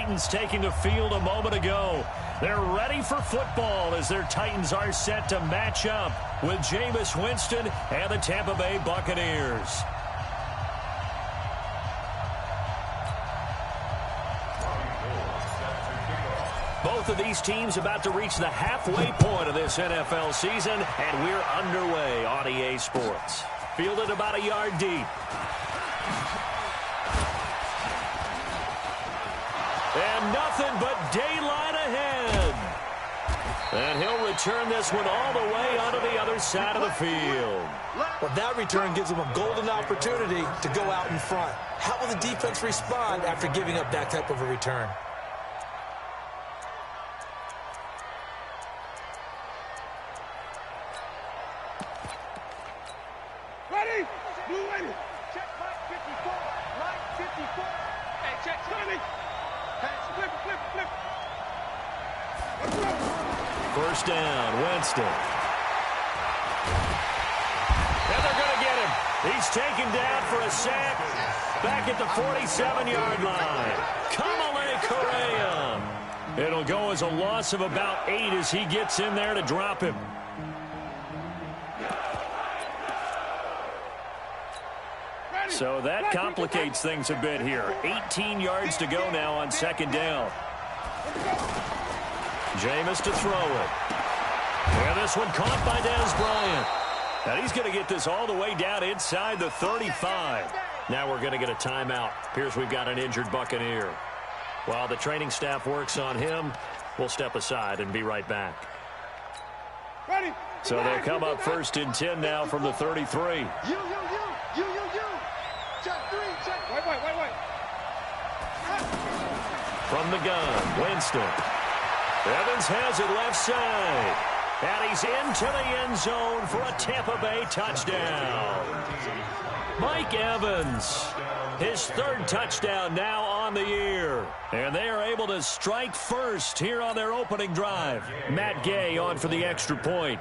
Titans taking the field a moment ago. They're ready for football as their Titans are set to match up with Jameis Winston and the Tampa Bay Buccaneers. Both of these teams about to reach the halfway point of this NFL season, and we're underway on EA Sports. Fielded about a yard deep. And nothing but daylight ahead. And he'll return this one all the way onto the other side of the field. Well, that return gives him a golden opportunity to go out in front. How will the defense respond after giving up that type of a return? Ready? Blue ready. Check line 54. Line 54. Hey, check 20. Flip, flip, flip. First down, Winston. And they're going to get him. He's taken down for a sack back at the 47-yard line. Kamale Correa. It'll go as a loss of about 8 as he gets in there to drop him. So that complicates things a bit here. 18 yards to go now on second down. Jameis to throw it. And this one caught by Dez Bryant. And he's going to get this all the way down inside the 35. Now we're going to get a timeout. Appears we've got an injured Buccaneer. While the training staff works on him, we'll step aside and be right back. So they'll come up first and 10 now from the 33. From the gun, Winston. Evans has it left side. And he's into the end zone for a Tampa Bay touchdown. Mike Evans, his third touchdown now on the year. And they are able to strike first here on their opening drive. Matt Gay on for the extra point.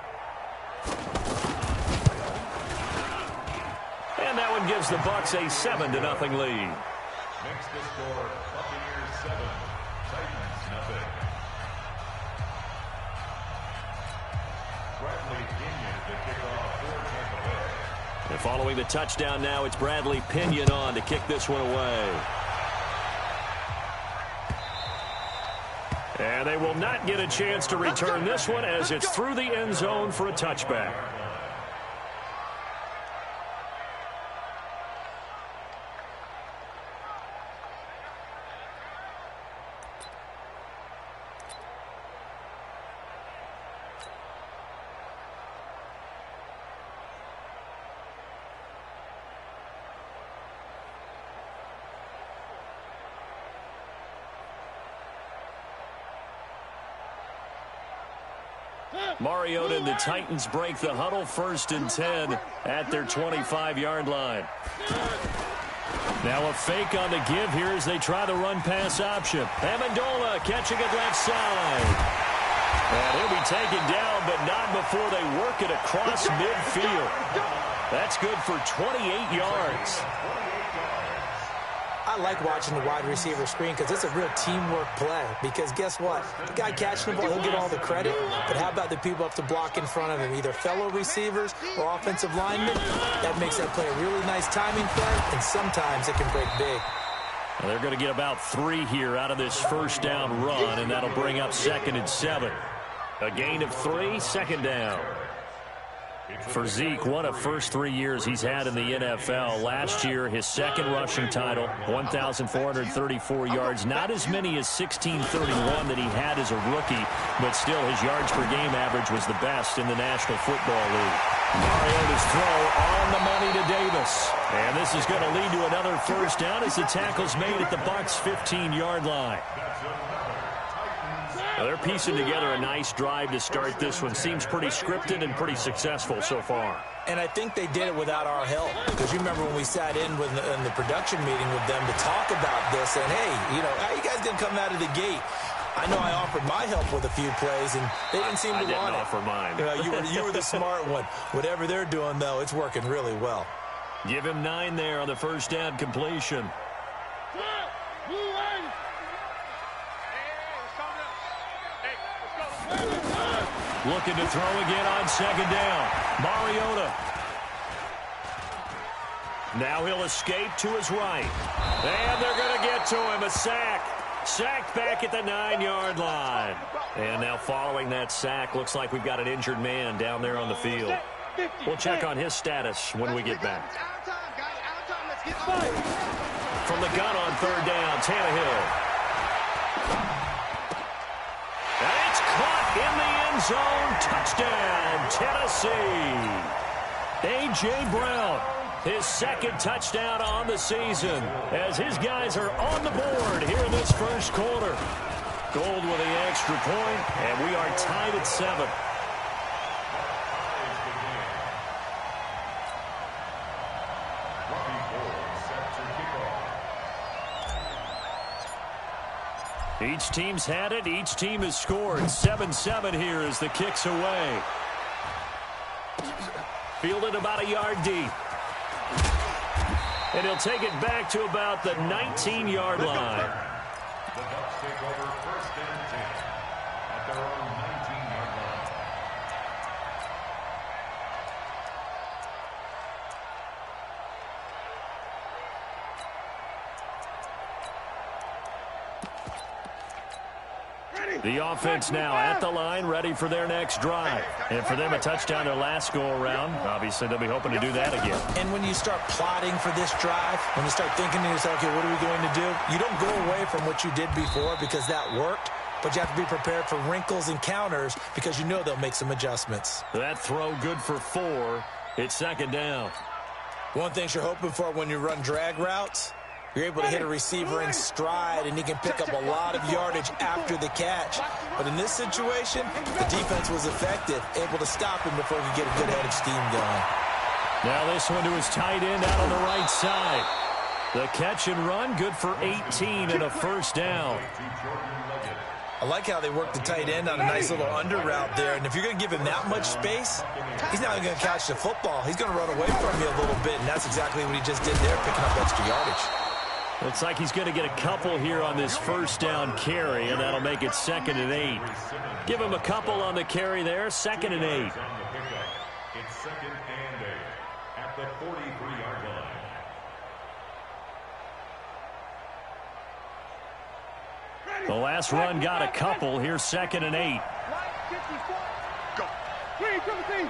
And that one gives the Bucs a 7-0 lead. Next to score, Buccaneers 7, Titans nothing. Bradley Pinion to kick off for Tampa Bay. And following the touchdown now, it's Bradley Pinion on to kick this one away. And they will not get a chance to return this one as it's through the end zone for a touchback. Mariota and the Titans break the huddle, first and 10 at their 25-yard line. Now a fake on the give here as they try the run-pass option. Amendola catching it left side. And he'll be taken down, but not before they work it across midfield. That's good for 28 yards. I like watching the wide receiver screen because it's a real teamwork play. Because guess what? The guy catching the ball, he'll get all the credit. But how about the people up to block in front of him? Either fellow receivers or offensive linemen. That makes that play a really nice timing play, and sometimes it can break big. Well, they're going to get about 3 here out of this first down run, and that'll bring up 2nd and 7. A gain of 3, second down. For Zeke, one of first 3 years he's had in the NFL. Last year, his second rushing title, 1,434 yards. Not as many as 1,631 that he had as a rookie, but still his yards per game average was the best in the National Football League. Mariota's throw on the money to Davis. And this is going to lead to another first down as the tackle's made at the Bucs' 15-yard line. Now they're piecing together a nice drive to start this one. Seems pretty scripted and pretty successful so far. And I think they did it without our help. Because you remember when we sat in the production meeting with them to talk about this. And, hey, you know, how you guys didn't come out of the gate? I know I offered my help with a few plays, and they didn't seem to want it. I didn't offer mine. You were the smart one. Whatever they're doing, though, it's working really well. Give him 9 there on the first down completion. Looking to throw again on second down. Mariota. Now he'll escape to his right. And they're going to get to him. A sack. Sacked back at the 9-yard line. And now following that sack, looks like we've got an injured man down there on the field. We'll check on his status when we get back. From the gun on third down, Tannehill. And it's caught in the end zone. Touchdown, Tennessee. A.J. Brown, his second touchdown on the season, as his guys are on the board here in this first quarter. Gold with the extra point, and we are tied at 7. Each team's had it. Each team has scored. 7-7 here as the kick's away. Fielded about a yard deep. And he'll take it back to about the 19-yard line. The Bucs take over first and 10 at their own 19-yard line. The offense now at the line, ready for their next drive. And for them, a touchdown their last go-around. Obviously, they'll be hoping to do that again. And when you start plotting for this drive, when you start thinking to yourself, okay, what are we going to do? You don't go away from what you did before because that worked, but you have to be prepared for wrinkles and counters because you know they'll make some adjustments. That throw good for 4. It's second down. One thing you're hoping for when you run drag routes, you're able to hit a receiver in stride, and he can pick up a lot of yardage after the catch. But in this situation, the defense was effective, able to stop him before he could get a good head of steam going. Now this one to his tight end out on the right side. The catch and run, good for 18 and a first down. I like how they work the tight end on a nice little under route there. And if you're going to give him that much space, he's not going to catch the football. He's going to run away from you a little bit, and that's exactly what he just did there, picking up extra yardage. Looks like he's going to get a couple here on this first down carry, and that'll make it 2nd and 8. Give him a couple on the carry there, 2nd and 8. It's 2nd and 8 at the 43-yard line. The last run got a couple. Here's 2nd and 8. Go. 3, 17.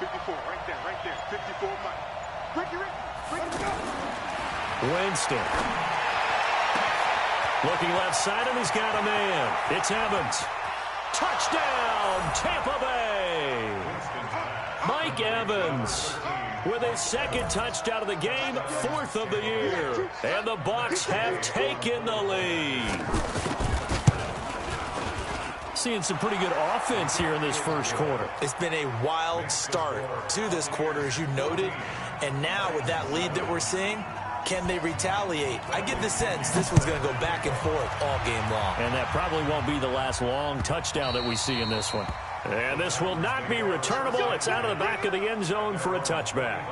54, right there, 54, Mike. Winston. Looking left side, and he's got a man. It's Evans. Touchdown, Tampa Bay. Mike Evans with his second touchdown of the game, 4th of the year. And the Bucs have taken the lead. Seeing some pretty good offense here in this first quarter. It's been a wild start to this quarter, as you noted. And now with that lead that we're seeing, can they retaliate? I get the sense this one's going to go back and forth all game long. And that probably won't be the last long touchdown that we see in this one. And this will not be returnable. It's out of the back of the end zone for a touchback.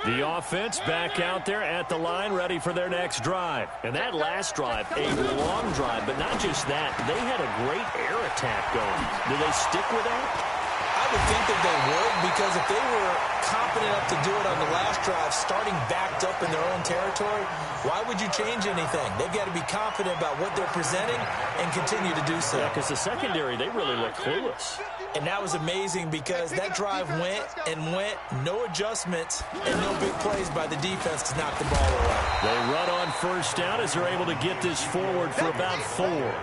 The offense back out there at the line, ready for their next drive. And that last drive, a long drive, but not just that. They had a great air attack going. Do they stick with that? I would think that they would, because if they were confident enough to do it on the last drive, starting backed up in their own territory, why would you change anything? They've got to be confident about what they're presenting and continue to do so. Yeah, because the secondary, they really look clueless. And that was amazing because that drive went and went, no adjustments, and no big plays by the defense to knock the ball away. They run on first down as they're able to get this forward for about 4.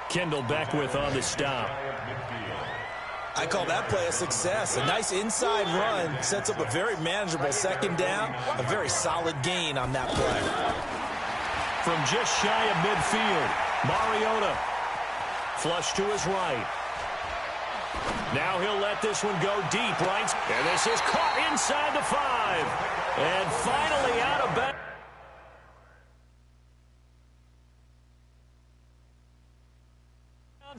Kendall Beckwith on the stop. I call that play a success. A nice inside run sets up a very manageable second down, a very solid gain on that play. From just shy of midfield, Mariota. Flush to his right. Now he'll let this one go deep, right? And this is caught inside the 5. And finally out of bounds.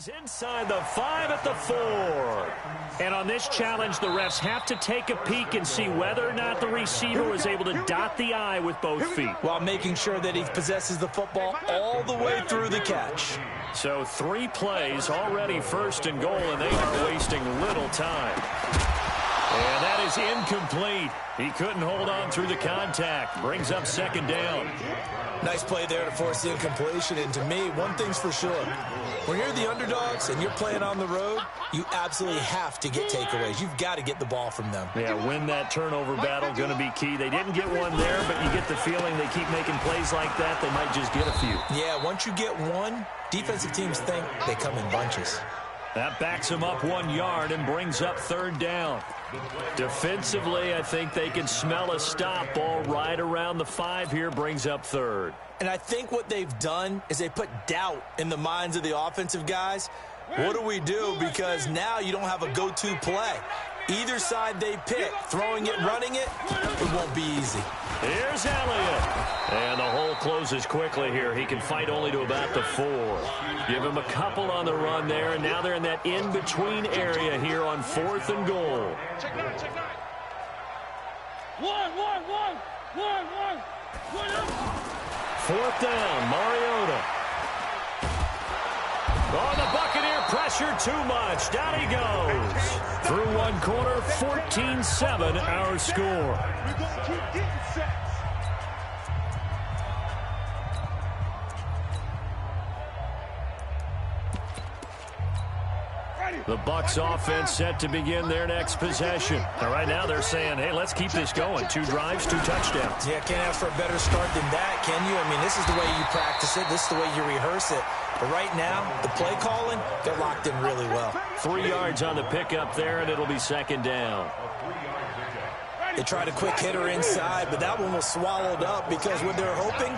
Inside the 5 at the 4. And on this challenge, the refs have to take a peek and see whether or not the receiver was able to dot the I with both feet, while making sure that he possesses the football all the way through the catch. So 3 plays, already first and goal, and they are wasting little time. And that is incomplete. He couldn't hold on through the contact. Brings up second down. Nice play there to force the incompletion. And to me, one thing's for sure. When you're the underdogs and you're playing on the road, you absolutely have to get takeaways. You've got to get the ball from them. Yeah, win that turnover battle, going to be key. They didn't get one there, but you get the feeling they keep making plays like that, they might just get a few. Yeah, once you get one, defensive teams think they come in bunches. That backs him up 1 yard and brings up third down. Defensively, I think they can smell a stop. Ball right around the 5 here, brings up third. And I think what they've done is they put doubt in the minds of the offensive guys. What do we do? Because now you don't have a go-to play. Either side they pick, throwing it, running it, it won't be easy. Here's Elliott. And the hole closes quickly here. He can fight only to about the 4. Give him a couple on the run there, and now they're in that in-between area here on 4th and goal. Check 9, check 9. One up. 4th down, Mariota. Oh, the Buccaneer pressure too much. Down he goes. Through one quarter, 14-7 our score. We're going to keep getting sacks. The Bucs offense set to begin their next possession. Now, right now they're saying, hey, let's keep this going. 2 drives, 2 touchdowns. Yeah, can't ask for a better start than that, can you? I mean, this is the way you practice it. This is the way you rehearse it. But right now, the play calling, they're locked in really well. 3 yards on the pickup there, and it'll be second down. They tried a quick hitter inside, but that one was swallowed up because what they're hoping,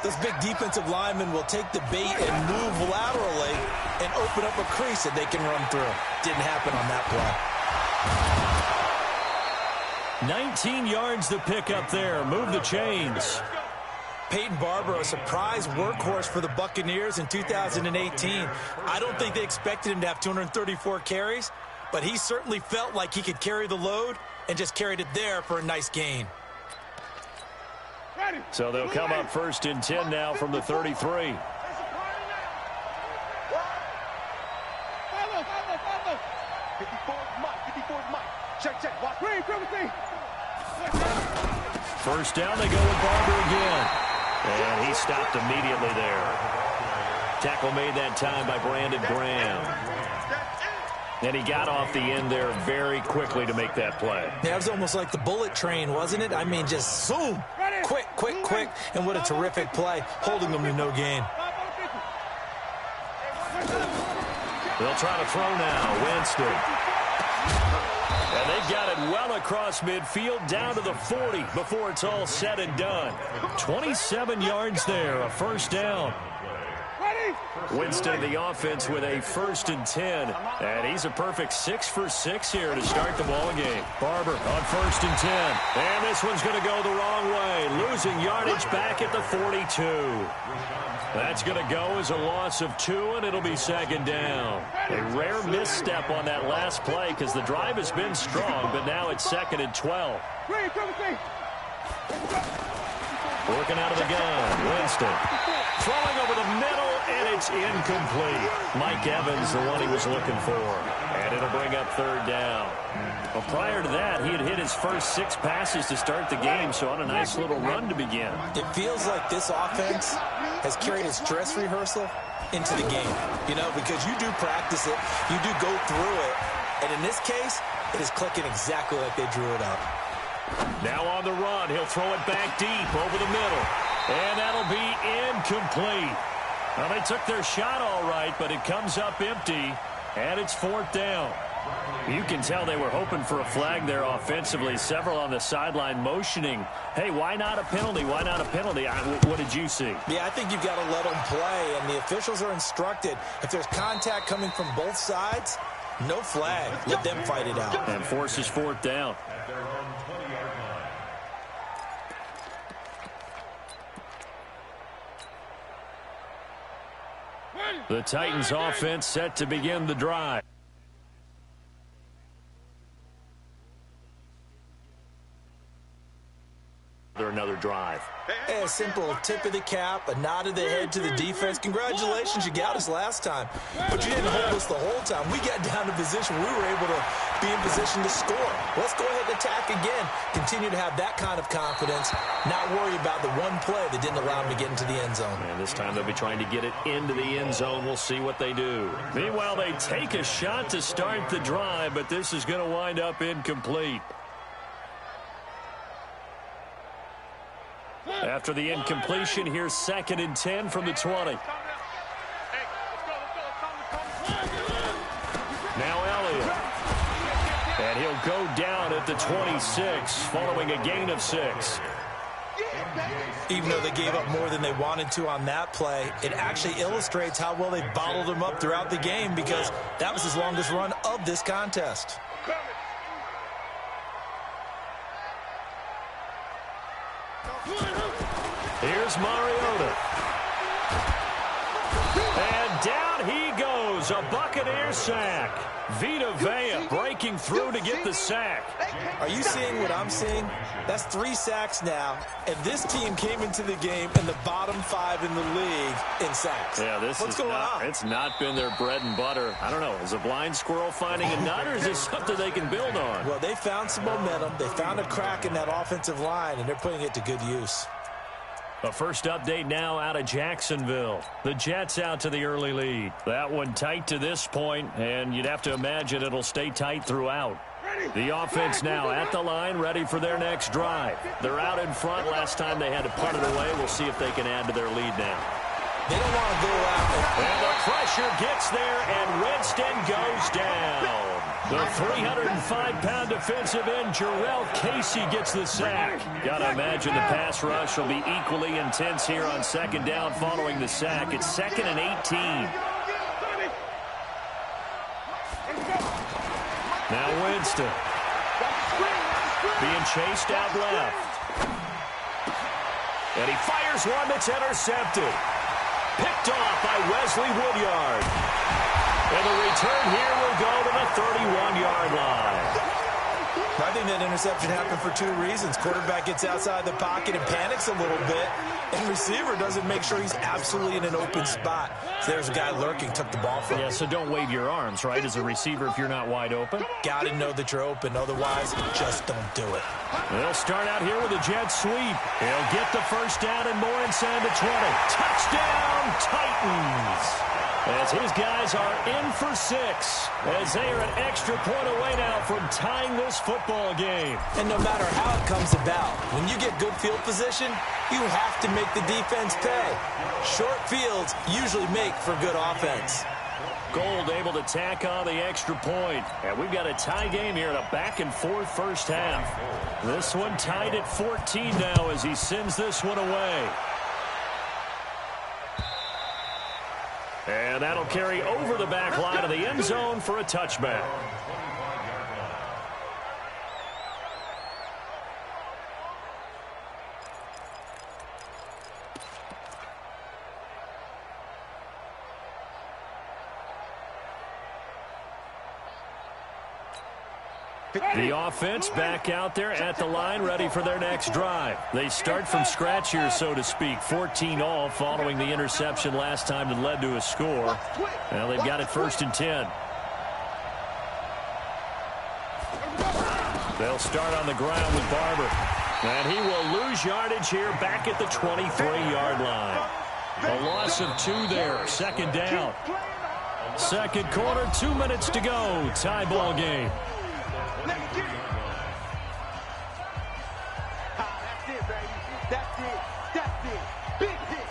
those big defensive linemen will take the bait and move laterally and open up a crease that they can run through. Didn't happen on that play. 19 yards the pickup there. Move the chains. Peyton Barber, a surprise workhorse for the Buccaneers in 2018. I don't think they expected him to have 234 carries, but he certainly felt like he could carry the load and just carried it there for a nice gain. So they'll come up 1st and 10 now from the 33. Follow. 54 Mike. Check. Watch. Green, First down, they go with Barber again. And he stopped immediately there. Tackle made that time by Brandon Graham. And he got off the end there very quickly to make that play. Yeah, it was almost like the bullet train, wasn't it? I mean, just zoom. Quick. And what a terrific play, holding them to no gain. They'll try to throw now. Winston. And they've got it well across midfield down to the 40 before it's all said and done. 27 yards there, a first down. Winston, the offense, with a 1st and 10. And he's a perfect 6 for 6 here to start the ball game. Barber on 1st and 10. And this one's going to go the wrong way. Losing yardage back at the 42. That's going to go as a loss of 2, and it'll be second down. A rare misstep on that last play because the drive has been strong, but now it's 2nd and 12. Working out of the gun. Winston throwing over the middle, and it's incomplete. Mike Evans, the one he was looking for. And it'll bring up 3rd down. Well, prior to that, he had hit his first 6 passes to start the game, so on a nice little run to begin. It feels like this offense has carried its dress rehearsal into the game, you know, because you do practice it, you do go through it, and in this case, it is clicking exactly like they drew it up. Now on the run, he'll throw it back deep over the middle, and that'll be incomplete. Well, they took their shot all right, but it comes up empty, and it's 4th down. You can tell they were hoping for a flag there offensively. Several on the sideline motioning, hey, why not a penalty? Why not a penalty? What did you see? Yeah, I think you've got to let them play, and the officials are instructed. If there's contact coming from both sides, no flag. Let them fight it out. And forces 4th down. The Titans offense set to begin the drive. Another drive. Hey, a simple tip of the cap, a nod of the head to the defense. Congratulations, you got us last time. But you didn't hold us the whole time. We got down to position where we were able to be in position to score. Let's go ahead and attack again. Continue to have that kind of confidence. Not worry about the one play that didn't allow them to get into the end zone. And this time they'll be trying to get it into the end zone. We'll see what they do. Meanwhile, they take a shot to start the drive, but this is going to wind up incomplete. After the incompletion, here's 2nd and 10 from the 20. Now Elliott. And he'll go down at the 26, following a gain of 6. Even though they gave up more than they wanted to on that play, it actually illustrates how well they bottled them up throughout the game, because that was his longest run of this contest. Here's Mariota. And down he goes. A Buccaneer sack. Vita Vea breaking through to get the sack. Are you seeing what I'm seeing? That's 3 sacks now, and this team came into the game in the bottom 5 in the league in sacks. Yeah, what's going on? It's not been their bread and butter. I don't know. Is a blind squirrel finding a nut, or is this something they can build on? Well, they found some momentum. They found a crack in that offensive line, and they're putting it to good use. A first update now out of Jacksonville. The Jets out to the early lead. That one tight to this point, and you'd have to imagine it'll stay tight throughout. The offense now at the line, ready for their next drive. They're out in front. Last time they had to punt it away. We'll see if they can add to their lead now. They don't want to go out. And the pressure gets there, and Winston goes down. The 305-pound defensive end, Jarrell Casey, gets the sack. Got to imagine the pass rush will be equally intense here on 2nd down following the sack. It's 2nd and 18. Now Winston. Being chased out left. And he fires one that's intercepted. Picked off by Wesley Woodyard. And the return here will go to the 31-yard line. I think that interception happened for 2 reasons. Quarterback gets outside the pocket and panics a little bit, and receiver doesn't make sure he's absolutely in an open spot. So there's a guy lurking, took the ball from him. Yeah, so don't wave your arms, right, as a receiver if you're not wide open. Got to know that you're open. Otherwise, just don't do it. They'll start out here with a jet sweep. He'll get the first down and more inside the 20. Touchdown, Titans! As his guys are in for 6, as they are an extra point away now from tying this football game. And no matter how it comes about, when you get good field position, you have to make the defense pay. Short fields usually make for good offense. Gold able to tack on the extra point. And we've got a tie game here in a back-and-forth first half. This one tied at 14 now as he sends this one away. And that'll carry over the back line of the end zone for a touchback. The offense back out there at the line, ready for their next drive. They start from scratch here, so to speak. 14-all following the interception last time that led to a score. Now they've got it 1st and 10. They'll start on the ground with Barber. And he will lose yardage here back at the 23-yard line. A loss of 2 there. 2nd down. 2nd quarter, 2 minutes to go. Tie ball game. That's it, baby. That's it. That's it. Big hit.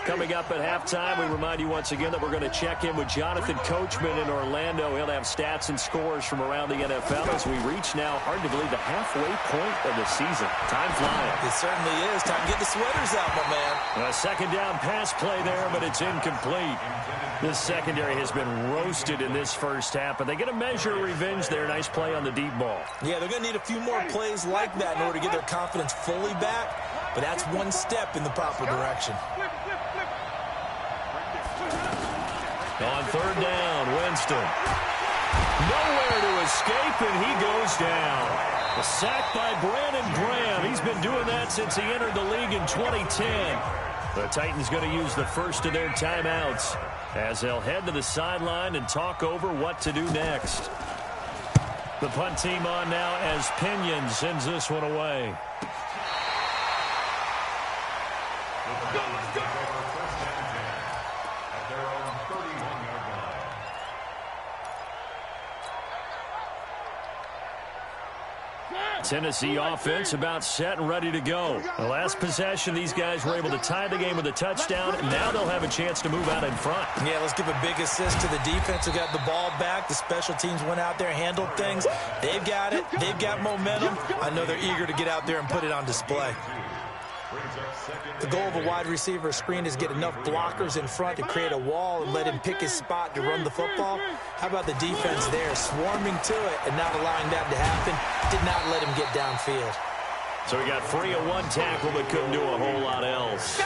Coming up at halftime, we remind you once again that we're going to check in with Jonathan Coachman in Orlando. He'll have stats and scores from around the NFL as we reach now, hard to believe, the halfway point of the season. Time flying. It certainly is. Time to get the sweaters out, my man. A 2nd down pass play there, but it's incomplete. This secondary has been roasted in this first half, but they get a measure of revenge there. Nice play on the deep ball. Yeah, they're going to need a few more plays like that in order to get their confidence fully back. but that's one step in the proper direction. On third down, Winston. Nowhere to escape, and he goes down. A sack by Brandon Graham. He's been doing that since he entered the league in 2010. The Titans going to use the first of their timeouts as they'll head to the sideline and talk over what to do next. The punt team on now as Pinion sends this one away. Tennessee offense about set and ready to go. The last possession, these guys were able to tie the game with a touchdown. Now they'll have a chance to move out in front. Yeah, let's give a big assist to the defense who got the ball back. The special teams went out there, handled things. They've got it. They've got momentum. I know they're eager to get out there and put it on display. The goal of a wide receiver screen is get enough blockers in front to create a wall and let him pick his spot to run the football. How about the defense there, swarming to it and not allowing that to happen? Did not let him get downfield. So he got free of one tackle but couldn't do a whole lot else.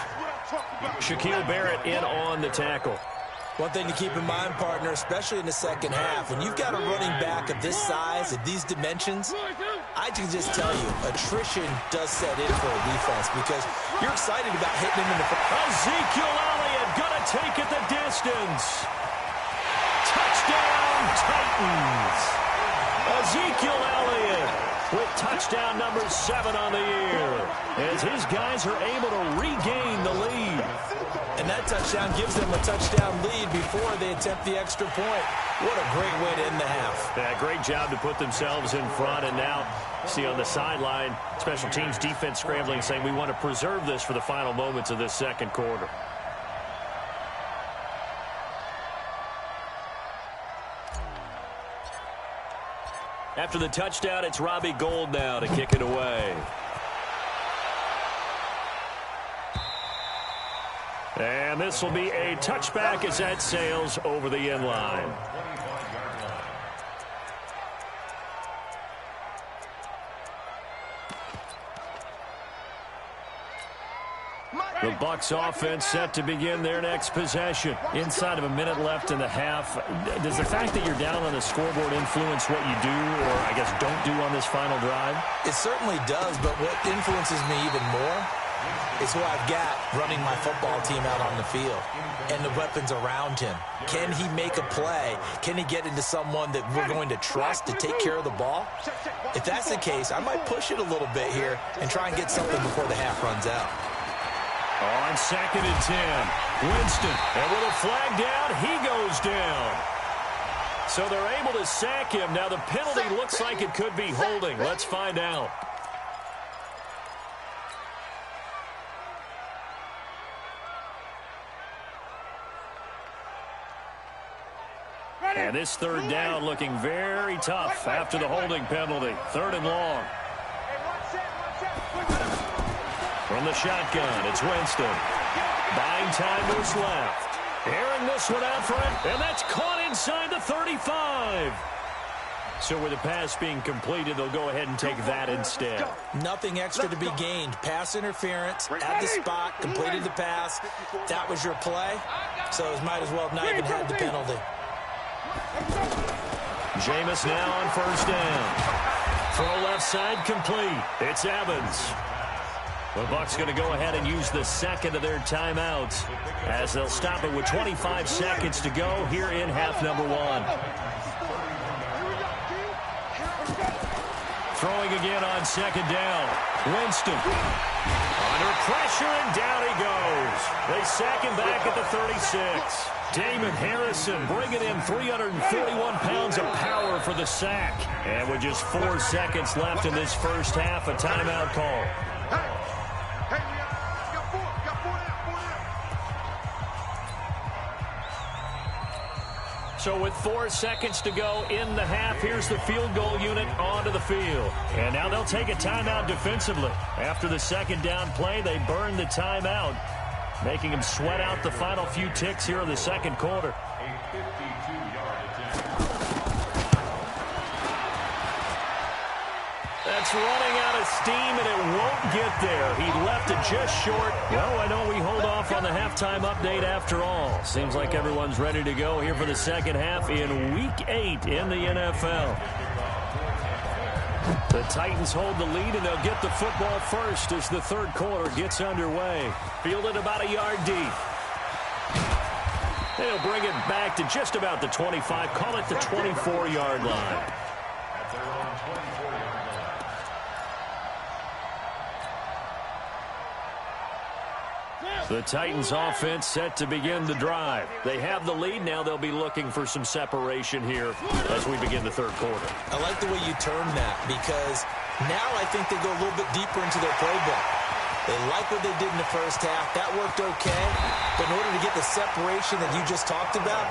Shaquille Barrett in on the tackle. One thing to keep in mind, partner, especially in the second half, when you've got a running back of this size, of these dimensions, I can just tell you, attrition does set in for a defense because you're excited about hitting him in the front. Ezekiel Elliott gonna take it the distance. Touchdown, Titans. Ezekiel Elliott with touchdown number 7 on the year as his guys are able to regain the lead. And that touchdown gives them a touchdown lead before they attempt the extra point. What a great way to end the half. Yeah, great job to put themselves in front. And now, see on the sideline, special teams defense scrambling, saying we want to preserve this for the final moments of this second quarter. After the touchdown, it's Robbie Gould now to kick it away. And this will be a touchback as that sails over the end line. The Bucs offense set to begin their next possession. Inside of a minute left in the half. Does the fact that you're down on the scoreboard influence what you do, or I guess don't do on this final drive? It certainly does, but what influences me even more is who I've got running my football team out on the field and the weapons around him. Can he make a play? Can he get into someone that we're going to trust to take care of the ball? If that's the case, I might push it a little bit here and try and get something before the half runs out. On 2nd and 10, Winston, and with a flag down, he goes down. So they're able to sack him. Now the penalty looks like it could be holding. Let's find out. And this third down looking very tough after the holding penalty. 3rd and long. From the shotgun, it's Winston. Buying time to his left. Airing this one out for him, and that's caught inside the 35. So with the pass being completed, they'll go ahead and take that instead. Nothing extra to be gained. Pass interference at the spot, completed the pass. That was your play, so it might as well have not even had the penalty. Jameis now on 1st down. Throw left side complete. It's Evans. The Bucs going to go ahead and use the second of their timeouts as they'll stop it with 25 seconds to go here in half number 1. Throwing again on 2nd down. Winston. Under pressure, and down he goes. They sack him back at the 36. Damon Harrison bringing in 341 pounds of power for the sack. And with just 4 seconds left in this first half, a timeout call. So with 4 seconds to go in the half, here's the field goal unit onto the field. And now they'll take a timeout defensively. After the 2nd down play, they burn the timeout, making them sweat out the final few ticks here in the second quarter. it's running out of steam, and it won't get there. He left it just short. Well, I know we hold off on the halftime update after all. Seems like everyone's ready to go here for the second half in Week 8 in the NFL. The Titans hold the lead, and they'll get the football first as the third quarter gets underway. Fielded about a yard deep. They'll bring it back to just about the 25. Call it the 24-yard line. At their own 24-yard line. The Titans offense set to begin the drive. They have the lead. Now they'll be looking for some separation here as we begin the third quarter. I like the way you term that, because now I think they go a little bit deeper into their playbook. They like what they did in the first half. That worked okay. But in order to get the separation that you just talked about,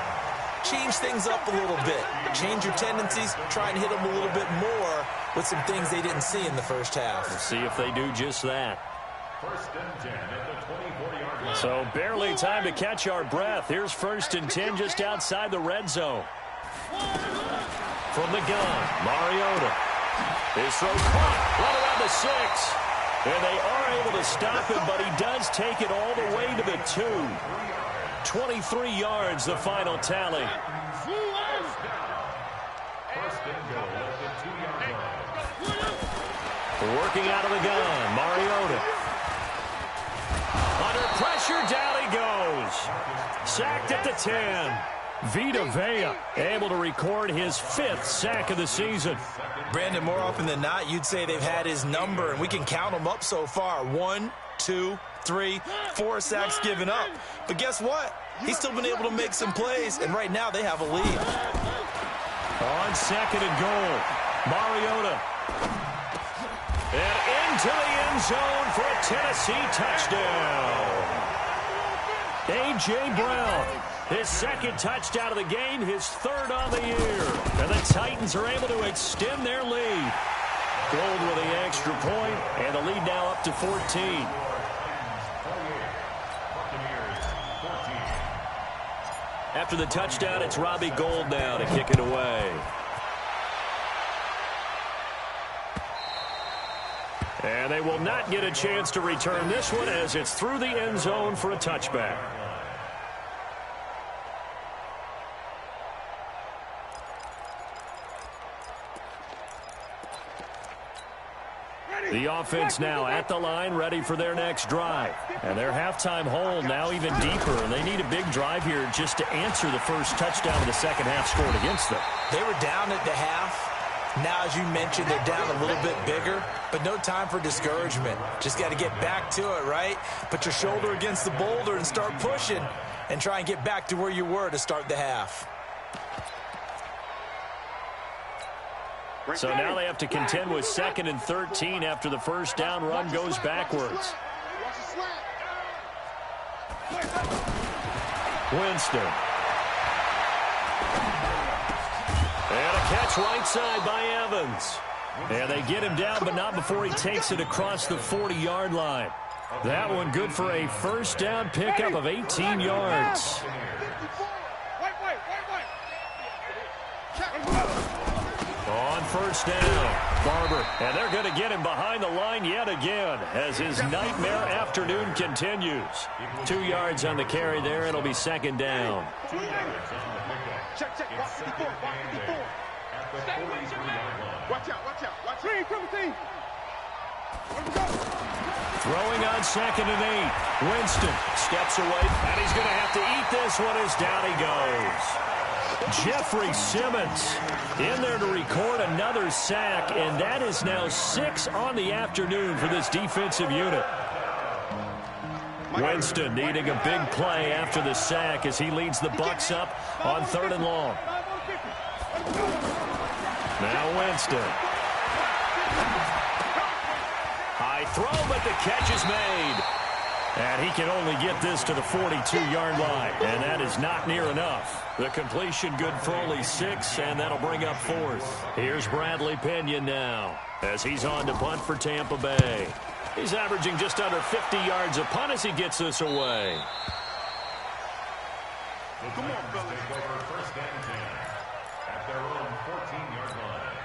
change things up a little bit. Change your tendencies. Try and hit them a little bit more with some things they didn't see in the first half. We'll see if they do just that. First and 10 at the 24-yard line. So barely time to catch our breath. Here's first and 10 just outside the red zone. From the gun, Mariota. His throw caught right around the 6. And they are able to stop him, but he does take it all the way to the 2. 23 yards, the final tally. First and goal at the 2-yard line. Working out of the gun, Mariota. Under pressure, down he goes. Sacked at the 10. Vita Vea able to record his 5th sack of the season. Brandon, more often than not, you'd say they've had his number, and we can count them up so far. 1, 2, 3, 4 sacks given up. But guess what? He's still been able to make some plays, and right now they have a lead. On second and goal, Mariota. And into the end zone for a Tennessee touchdown. A.J. Brown. His second touchdown of the game, his 3rd on the year. And the Titans are able to extend their lead. Gold with the extra point, and the lead now up to 14. After the touchdown, it's Robbie Gould now to kick it away. And they will not get a chance to return this one as it's through the end zone for a touchback. The offense now at the line, ready for their next drive. And their halftime hole now even deeper, and they need a big drive here just to answer the first touchdown of the second half scored against them. They were down at the half. Now, as you mentioned, they're down a little bit bigger, but no time for discouragement. Just got to get back to it, right? Put your shoulder against the boulder and start pushing and try and get back to where you were to start the half. So now they have to contend with 2nd and 13 after the first down run goes backwards. Winston. And a catch right side by Evans. And they get him down, but not before he takes it across the 40-yard line. That one good for a first down pickup of 18 yards. On first down, Barber. And they're going to get him behind the line yet again as his nightmare afternoon continues. 2 yards on the carry there. It'll be second down. Check. Watch out. Throwing on 2nd and 8. Winston steps away, and he's going to have to eat this one as down he goes. Jeffrey Simmons in there to record another sack, and that is now 6 on the afternoon for this defensive unit. Winston needing a big play after the sack as he leads the Bucs up on 3rd and long. Now Winston. High throw, but the catch is made. And he can only get this to the 42-yard line, and that is not near enough. The completion good for only 6, and that'll bring up 4th. Here's Bradley Pinion now as he's on to punt for Tampa Bay. He's averaging just under 50 yards a punt as he gets this away. Come on, fellas. Take over first and 10 at their own 14-yard line.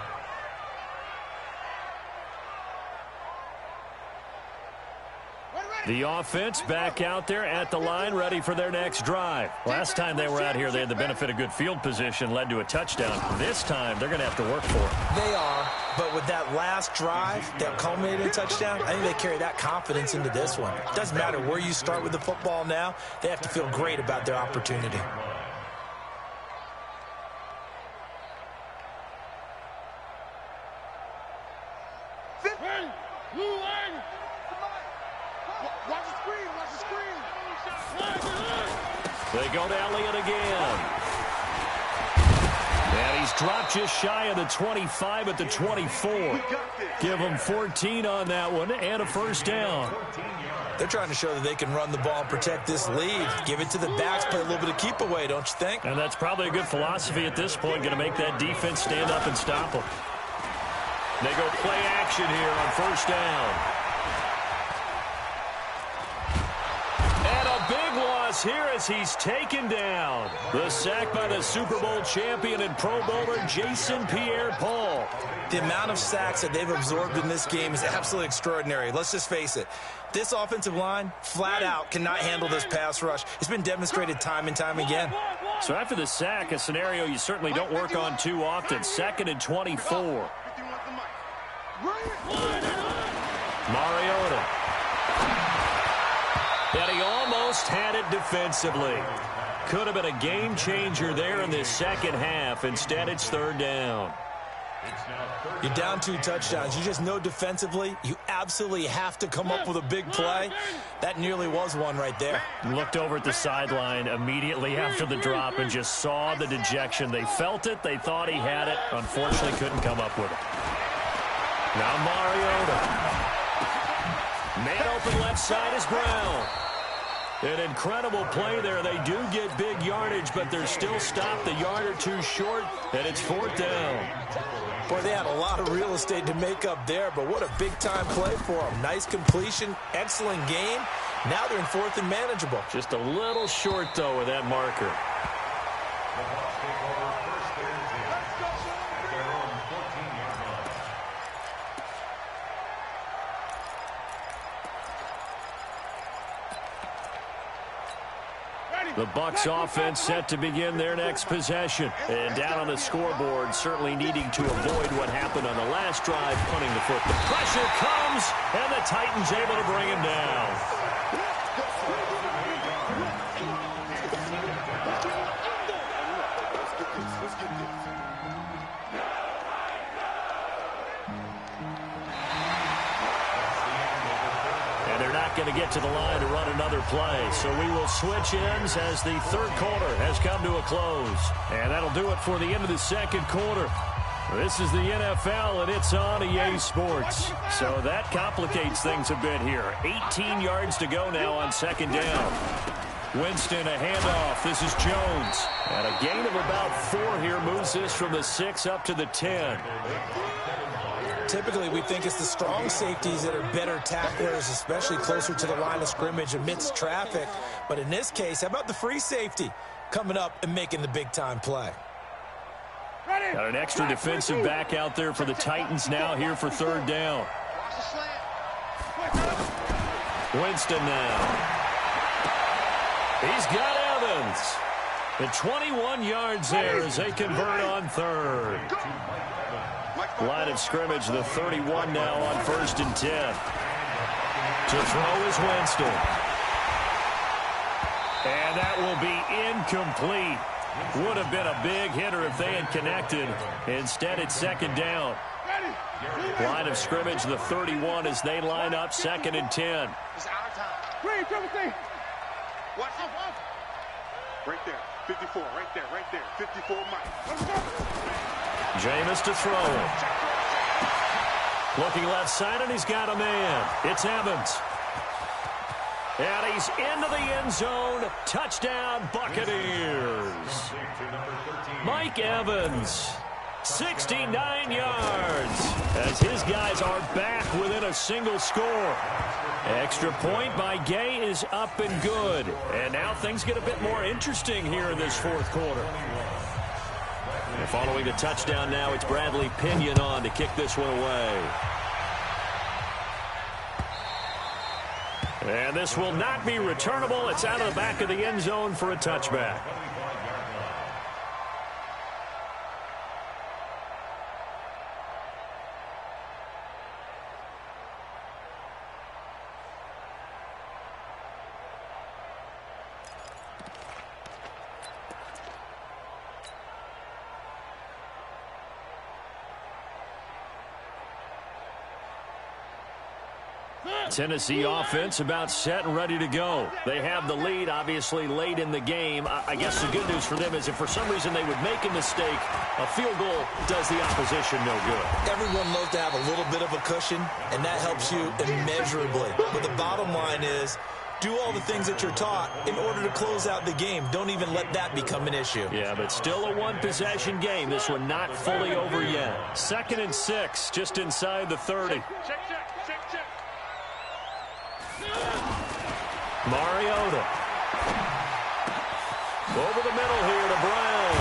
The offense back out there at the line, ready for their next drive. Last time they were out here, they had the benefit of good field position, led to a touchdown. This time, they're going to have to work for it. They are, but with that last drive that culminated in a touchdown, I think they carry that confidence into this one. It doesn't matter where you start with the football now. They have to feel great about their opportunity. They go to Elliott again. And he's dropped just shy of the 25 at the 24. Give him 14 on that one and a first down. They're trying to show that they can run the ball and protect this lead. Give it to the backs, play a little bit of keep away, don't you think? And that's probably a good philosophy at this point, going to make that defense stand up and stop them. They go play action here on first down. Here as he's taken down. The sack by the Super Bowl champion and Pro Bowler Jason Pierre-Paul. The amount of sacks that they've absorbed in this game is absolutely extraordinary. Let's just face it. This offensive line, flat out, cannot handle this pass rush. It's been demonstrated time and time again. So after the sack, a scenario you certainly don't work on too often. 2nd and 24. Mariota. And he almost had it defensively. Could have been a game changer there in this second half. Instead, it's 3rd down. You're down 2 touchdowns. You just know defensively you absolutely have to come up with a big play. That nearly was one right there. Looked over at the sideline immediately after the drop and just saw the dejection. They felt it. They thought he had it. Unfortunately, couldn't come up with it. Now Mariota. Man open left side is Brown. An incredible play there. They do get big yardage, but they're still stopped a yard or 2 short, and it's 4th down. Boy, they had a lot of real estate to make up there, but what a big-time play for them. Nice completion, excellent game. Now they're in 4th and manageable. Just a little short, though, with that marker. The Bucs offense set to begin their next possession. And down on the scoreboard, certainly needing to avoid what happened on the last drive, punting the foot. The pressure comes, and the Titans able to bring him down. Going to get to the line to run another play. So we will switch ends as the 3rd quarter has come to a close. And that'll do it for the end of the 2nd quarter. This is the NFL, and it's on EA Sports. So that complicates things a bit here. 18 yards to go now on 2nd down. Winston, a handoff. This is Jones. And a gain of about 4 here moves this from the 6 up to the 10. Typically, we think it's the strong safeties that are better tacklers, especially closer to the line of scrimmage amidst traffic. But in this case, how about the free safety coming up and making the big-time play? Got an extra defensive back out there for the Titans now here for 3rd down. Winston now. He's got Evans. And 21 yards there as they convert on 3rd. Line of scrimmage, the 31 now on 1st and 10. To throw is Winston. And that will be incomplete. Would have been a big hitter if they had connected. Instead, it's 2nd down. Line of scrimmage, the 31 as they line up 2nd and 10. Right there, 54, right there, 54 Mike. Jameis to throw it. Looking left side, and he's got a man. It's Evans. And he's into the end zone. Touchdown, Buccaneers. Mike Evans, 69 yards, as his guys are back within a single score. Extra point by Gay is up and good. And now things get a bit more interesting here in this 4th quarter. And following the touchdown now, it's Bradley Pinion on to kick this one away. And this will not be returnable. It's out of the back of the end zone for a touchback. Tennessee offense about set and ready to go. They have the lead, obviously, late in the game. I guess the good news for them is if for some reason they would make a mistake, a field goal does the opposition no good. Everyone loves to have a little bit of a cushion, and that helps you immeasurably. But the bottom line is, do all the things that you're taught in order to close out the game. Don't even let that become an issue. Yeah, but still a one-possession game. This one not fully over yet. 2nd and 6, just inside the 30. Mariota. Over the middle here to Brown.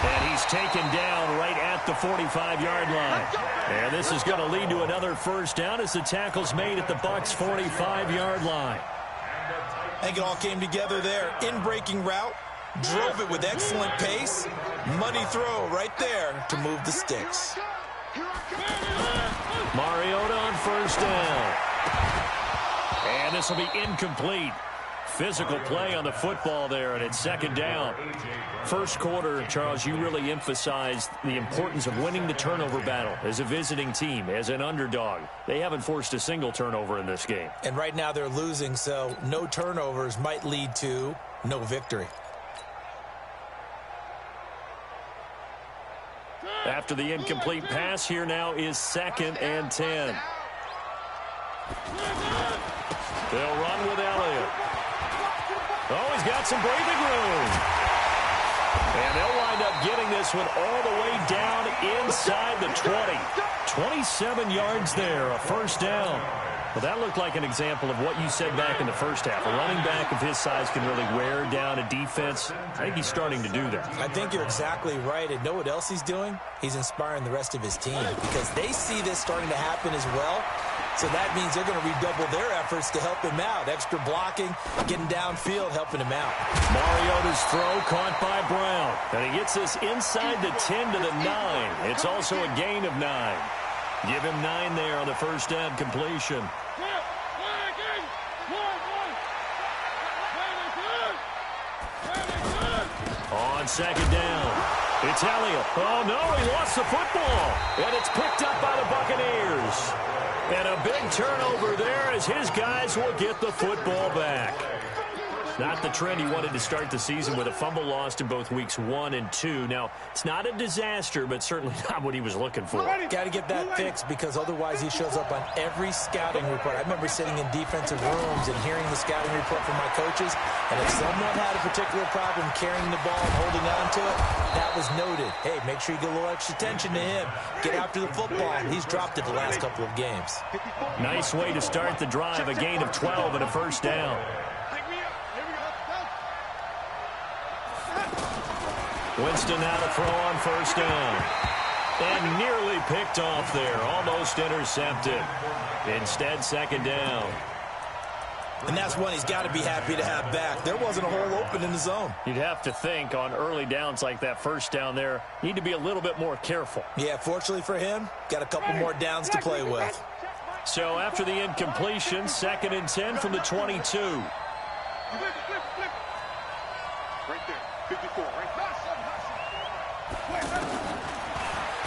And he's taken down right at the 45-yard line. And this is going to lead to another first down as the tackle's made at the Bucs' 45-yard line. I think it all came together there. In-breaking route, drove it with excellent pace. Money throw right there to move the sticks. Mariota on first down. And this will be incomplete. Physical play on the football there, and it's 2nd down. First quarter, Charles, you really emphasized the importance of winning the turnover battle as a visiting team, as an underdog. They haven't forced a single turnover in this game. And right now they're losing, so no turnovers might lead to no victory. After the incomplete pass, here now is 2nd and 10. They'll run with Elliott. Oh, he's got some breathing room. And they'll wind up getting this one all the way down inside the 20. 27 yards there, a first down. Well, that looked like an example of what you said back in the first half. A running back of his size can really wear down a defense. I think he's starting to do that. I think you're exactly right. And know what else he's doing? He's inspiring the rest of his team because they see this starting to happen as well. So that means they're going to redouble their efforts to help him out. Extra blocking, getting downfield, helping him out. Mariota's throw caught by Brown. And he gets this inside the 10 to the 9. It's also a gain of 9. Give him 9 there on the first down completion. On 2nd down, it's Elliott. Oh, no, he lost the football. And it's picked up by the Buccaneers. And a big turnover there as his guys will get the football back. Not the trend he wanted to start the season with a fumble lost in both weeks 1 and 2. Now, it's not a disaster, but certainly not what he was looking for. Got to get that fixed because otherwise he shows up on every scouting report. I remember sitting in defensive rooms and hearing the scouting report from my coaches, and if someone had a particular problem carrying the ball and holding on to it, that was noted. Hey, make sure you get a little extra attention to him. Get after the football. He's dropped it the last couple of games. Nice way to start the drive, a gain of 12 and a first down. Winston now to throw on first down. And nearly picked off there. Almost intercepted. Instead, 2nd down. And that's one he's got to be happy to have back. There wasn't a hole open in the zone. You'd have to think on early downs like that first down there, need to be a little bit more careful. Yeah, fortunately for him, got a couple more downs to play with. So after the incompletion, 2nd and 10 from the 22. Right there, 54, right?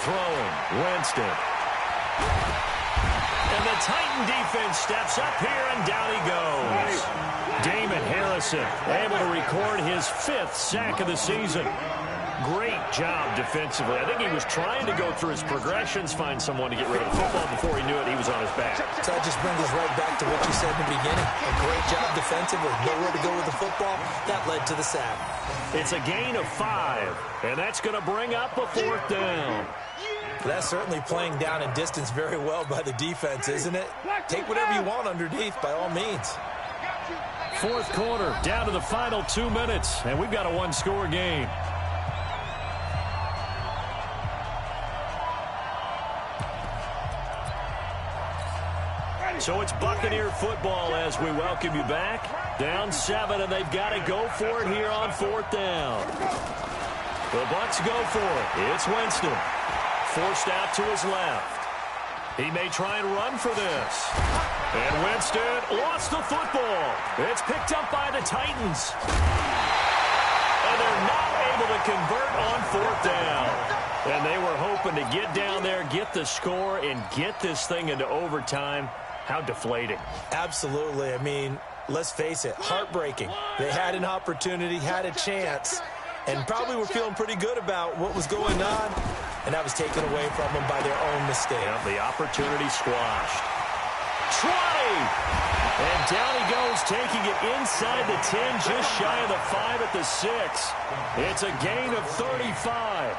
Throwing, Winston. And the Titan defense steps up here, and down he goes. Damon Harrison able to record his 5th sack of the season. Great job defensively. I think he was trying to go through his progressions, find someone to get rid of the football. Before he knew it, he was on his back. So that just brings us right back to what you said in the beginning. A great job defensively. Nowhere to go with the football. That led to the sack. It's a gain of 5, and that's going to bring up a 4th down. That's certainly playing down and distance very well by the defense, isn't it? Take whatever you want underneath, by all means. 4th quarter, down to the final 2 minutes, and we've got a one-score game. So it's Buccaneer football as we welcome you back. Down 7, and they've got to go for it here on 4th down. The Bucs go for it. It's Winston. Forced out to his left. He may try and run for this. And Winston lost the football. It's picked up by the Titans. And they're not able to convert on 4th down. And they were hoping to get down there, get the score, and get this thing into overtime. How deflating. Absolutely. I mean, let's face it, heartbreaking. They had an opportunity, had a chance, and probably were feeling pretty good about what was going on, and that was taken away from them by their own mistake. Yeah, the opportunity squashed. 20! And down he goes, taking it inside the 10, just shy of the 5 at the 6. It's a gain of 35.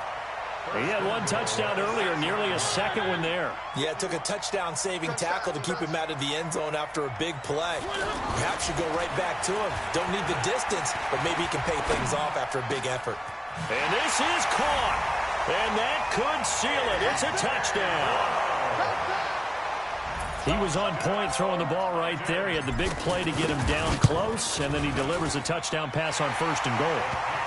He had one touchdown earlier, nearly a second one there. Yeah, it took a touchdown-saving tackle to keep him out of the end zone after a big play. Perhaps you go right back to him. Don't need the distance, but maybe he can pay things off after a big effort. And this is caught. And that could seal it. It's a touchdown. He was on point throwing the ball right there. He had the big play to get him down close, and then he delivers a touchdown pass on 1st and goal.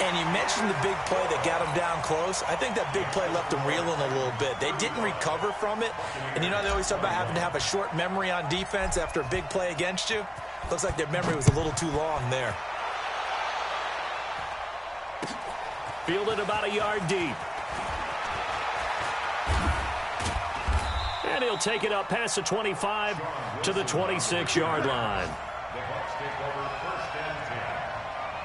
And you mentioned the big play that got him down close. I think that big play left him reeling a little bit. They didn't recover from it. And you know, they always talk about having to have a short memory on defense after a big play against you. Looks like their memory was a little too long there. Fielded about a yard deep. And he'll take it up past the 25 to the 26-yard line. The Bucs take over 1st and 10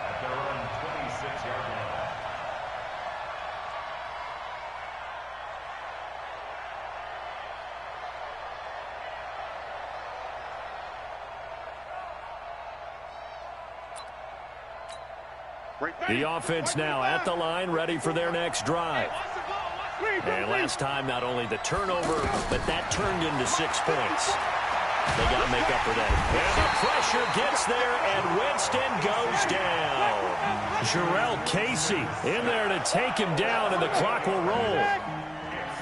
at their own 26-yard line. The offense now at the line, ready for their next drive. And last time, not only the turnover, but that turned into 6 points. They got to make up for that. And the pressure gets there, and Winston goes down. Jarrell Casey in there to take him down, and the clock will roll.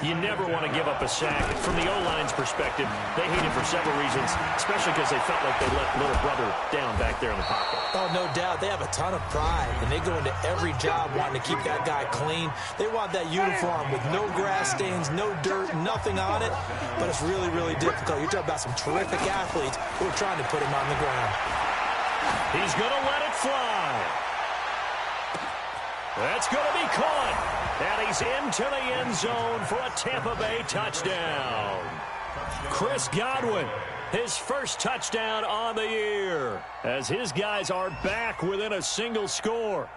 You never want to give up a sack. From the O-line's perspective, they hate it for several reasons, especially because they felt like they let little brother down back there in the pocket. Oh, no doubt. They have a ton of pride, and they go into every job wanting to keep that guy clean. They want that uniform with no grass stains, no dirt, nothing on it, but it's really, really difficult. You're talking about some terrific athletes who are trying to put him on the ground. He's going to let it fly. That's going to be caught. And he's into the end zone for a Tampa Bay touchdown. Chris Godwin, his first touchdown on the year, as his guys are back within a single score.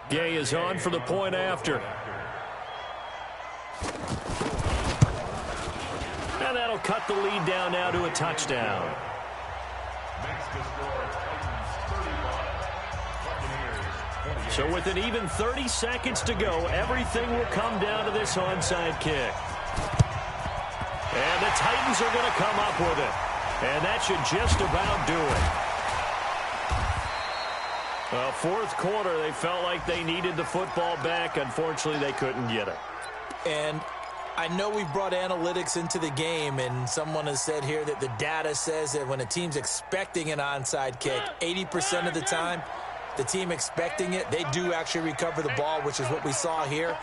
Gay is on for the point after. And that'll cut the lead down now to a touchdown. Next to score, Titans 35. Buccaneers 28. So with an even 30 seconds to go, everything will come down to this onside kick. And the Titans are going to come up with it. And that should just about do it. Fourth quarter, they felt like they needed the football back. Unfortunately, they couldn't get it. And I know we've brought analytics into the game, and someone has said here that the data says that when a team's expecting an onside kick, 80% of the time, the team expecting it, they do actually recover the ball, which is what we saw here.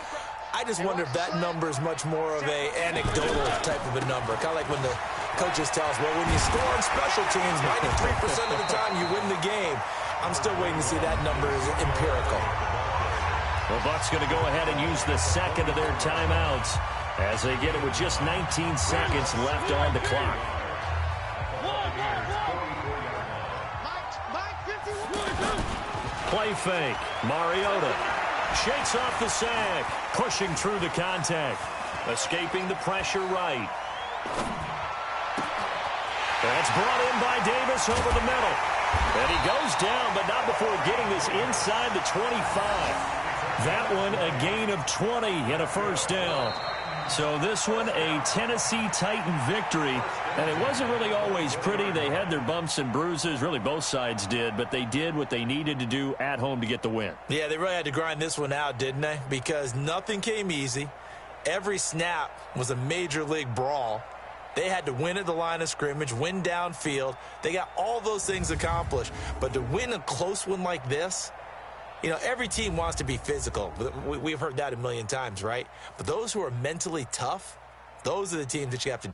I just wonder if that number is much more of a anecdotal type of a number. Kind of like when the coaches tell us, well, when you score on special teams, 93% of the time you win the game. I'm still waiting to see that number is empirical. The Bucs going to go ahead and use the second of their timeouts as they get it with just 19 seconds left on the clock. Play fake. Mariota shakes off the sack, pushing through the contact, escaping the pressure right. That's brought in by Davis over the middle. And he goes down, but not before getting this inside the 25. That one a gain of 20 and a first down. So this one a Tennessee Titan victory. And it wasn't really always pretty. They had their bumps and bruises. Really, both sides did. But they did what they needed to do at home to get the win. Yeah, they really had to grind this one out, didn't they? Because nothing came easy. every snap was a major league brawl. They had to win at the line of scrimmage, win downfield. They got all those things accomplished. But to win a close one like this, you know, every team wants to be physical. We've heard that a million times, right? But those who are mentally tough, those are the teams that you have to